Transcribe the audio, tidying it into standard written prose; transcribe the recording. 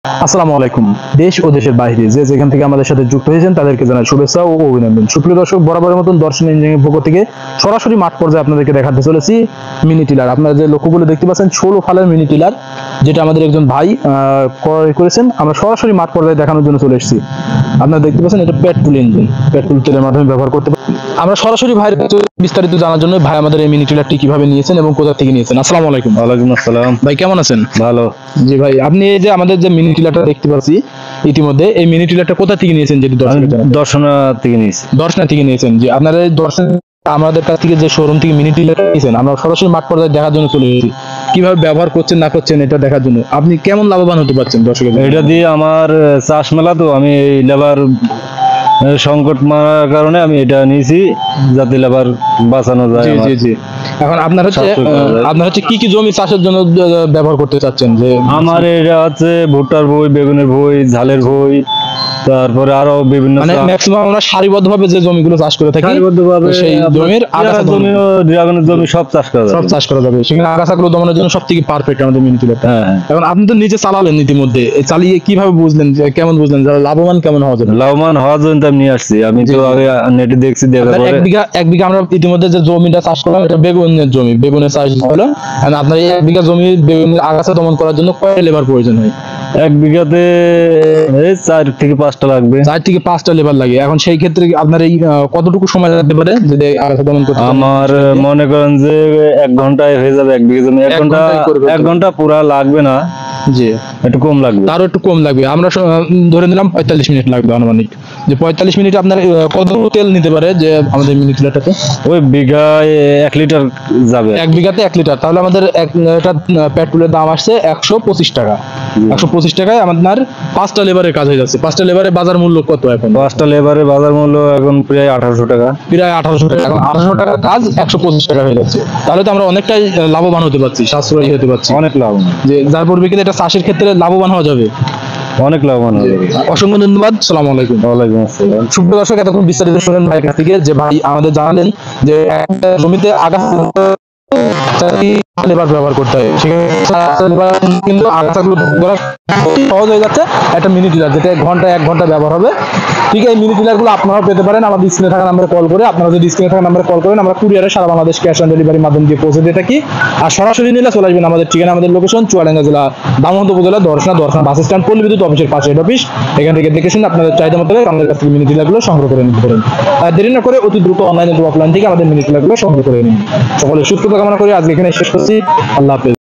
আসসালামু আলাইকুম। দেশ ও দেশের বাইরে যে যেখান থেকে আমাদের সাথে যুক্ত হয়েছেন তাদেরকে জানাই শুভেচ্ছা ও অভিনন্দন। সুপ্রিয় দর্শক, বরাবরের মতন দর্শন ইঞ্জিনিয়ারিং পক্ষ থেকে সরাসরি মাঠ পর্যায়ে আপনাদেরকে দেখাতে চলেছি মিনি টিলার। আপনারা যে লক্ষ্যগুলো দেখতে পাচ্ছেন 16 ফালের মিনি টিলার, যেটা আমাদের একজন ভাই ক্রয় করেছেন। আমরা সরাসরি মাঠ পর্যায়ে দেখানোর জন্য চলে এসেছি। আপনারা দেখতে পাচ্ছেন এটা পেট্রোল ইঞ্জিন, পেট্রোল তেলের মাধ্যমে ব্যবহার করতে পারেন। আমরা সরাসরি ভাইয়ের বিস্তারিত জানার জন্য ভাই আমাদের এই মিনি টিলারটি কিভাবে নিয়েছেন এবং কোথা থেকে নিয়েছেন। আসসালামু আলাইকুম। ওয়ালাইকুম আসসালাম। ভাই কেমন আছেন? ভালো। জি ভাই, আপনি এই যে আমাদের যে মিনি টিলারটা দেখতে পাচ্ছি ইতিমধ্যে, এই মিনি টিলারটা কোথা থেকে নিয়েছেন? যদি দর্শনা থেকে নিয়েছি। দর্শনা থেকে নিয়েছেন। যে আপনারা এই দর্শন আমাদের কাছ থেকে যে শোরুম থেকে মিনি টিলার নিয়েছেন, আমরা সরাসরি মাঠ পর্যায়ে দেখার জন্য চলে এসেছি কিভাবে ব্যবহার করছেন না করছেন এটা দেখার জন্য। আপনি কেমন লাভবান হতে পারছেন দর্শকের? এটা দিয়ে আমার চাষ মেলা, তো আমি এই লেবার সংকট মারার কারণে আমি এটা নিয়েছি, যাতে লেবার বাঁচানো যায়। জি জি। এখন আপনার হচ্ছে কি কি জমি চাষের জন্য ব্যবহার করতে চাচ্ছেন? যে আমার এটা হচ্ছে ভুট্টার বই, বেগুনের বই, ঝালের বই, তারপরে আরো বিভিন্ন, মানে ম্যাক্সিমাম আমরা সারিবদ্ধভাবে যে জমিগুলো চাষ করে থাকি সেই জমির আগাছা জমি ও ড্রাগনের জমি সব চাষ করা যাবে। সেখানে আগাছাগুলো দমনের জন্য সবথেকে পারফেক্ট আমাদের মিনি টিলারটা। এখন আপনি তো নিজে চালালেন ইতিমধ্যে, চালিয়ে কিভাবে বুঝলেন, যে কেমন বুঝলেন লাভবান কেমন হওয়া যাবে? লাভবান হওয়ার জন্য আমি নিয়ে আসছি। আমি তো আগে নেটে দেখছি, দেখার পরে এক বিঘা আমরা ইতিমধ্যে যে জমিটা চাষ করলাম এটা বেগুনের জমি, বেগুনের চাষ হলো। আপনার এই 1 বিঘা জমি বেগুনের আগাছা দমন করার জন্য কয়টা লেবার প্রয়োজন হয়? 1 বিঘাতে 4 থেকে 5টা লাগবে। 4 থেকে 5টা লেবার লাগে। এখন সেই ক্ষেত্রে আপনার এই কতটুকু সময় লাগতে পারে যদি আগাছা দমন করতে? আমার মনে করেন যে 1 ঘন্টায় হয়ে যাবে 1 বিঘা জমি। 1 ঘন্টা পুরা লাগবে না, জি একটু কম লাগবে, তারও একটু কম লাগবে। আমরা ধরে নিলাম 45 মিনিট লাগবে আনুমানিক। যে 45 মিনিট আপনার কত তেল নিতে পারে যে আমাদের মিনি টিলারটাতে? ওই বিঘায় 1 লিটার যাবে। 1 বিঘাতে 1 লিটার। তাহলে আমাদের একটা পেট্রোলের দাম আসছে 125 টাকা। 125 টাকায় আপনার 5টা লেবারের কাজ হয়ে যাচ্ছে। 5টা লেবারের বাজার মূল্য কত এখন? 5টা লেবারের বাজার মূল্য এখন প্রায় 1800 টাকা। প্রায় 1800 টাকা। এখন 1800 টাকার কাজ 125 টাকা হয়ে যাচ্ছে। তাহলে তো আমরা অনেকটাই লাভবান হতে পারছি, সাশ্রয়ী হতে পারছি। অনেক লাভ, যে যার পরিপ্রেক্ষিতে এটা চাষের ক্ষেত্রে লাভবান হওয়া যাবে, অনেক লাভবান হবে। অসংখ্য ধন্যবাদ। আসসালামু আলাইকুম। ওয়ালাইকুম আসসালাম। সুপ্রিয় দর্শক, এতক্ষণ বিস্তারিত শুনলেন ভাইয়ের কাছ থেকে, যে ভাই আমাদের জানালেন যে একটা জমিতে আগাছা লেবার ব্যবহার করতে হয়, সেখানে কিন্তু আগাছাগুলো সহজ হয়ে যাচ্ছে একটা মিনি টিলার, যেটা 1 ঘন্টা ব্যবহার হবে। ঠিক এই মিনি টিলার গুলো আপনারাও পেতে পারেন আমাদের স্ক্রিনে থাকা নাম্বারে কল করে। আপনারা যদি স্ক্রিনে থাকা নাম্বারে কল করেন, আমরা কুরিয়ারে সারা বাংলাদেশ ক্যাশ অন ডেলিভারির মাধ্যমে দিয়ে পৌঁছে দিয়ে থাকি। আর সরাসরি নিলে চলে আসবেন আমাদের ঠিকানা, আমাদের লোকেশন চুয়াডাঙ্গা জেলা দামোহদ উপজেলা দর্শনা বাস স্ট্যান্ড, পল্লী বিদ্যুৎ অফিসের পাশে হেড অফিস। এখান থেকে দেখে শুনে আপনাদের চাহিদা মতো আমাদের কাছ থেকে মিনি টিলার গুলো সংগ্রহ করে নিতে পারেন। দেরি না করে অতি দ্রুত অনলাইন অথবা অফলাইন থেকে আমাদের মিনি টিলার গুলো সংগ্রহ করে নিন। সকলের সুস্থতা কামনা করি আজকে এখানে শেষ করছি। আল্লাহ হাফেজ।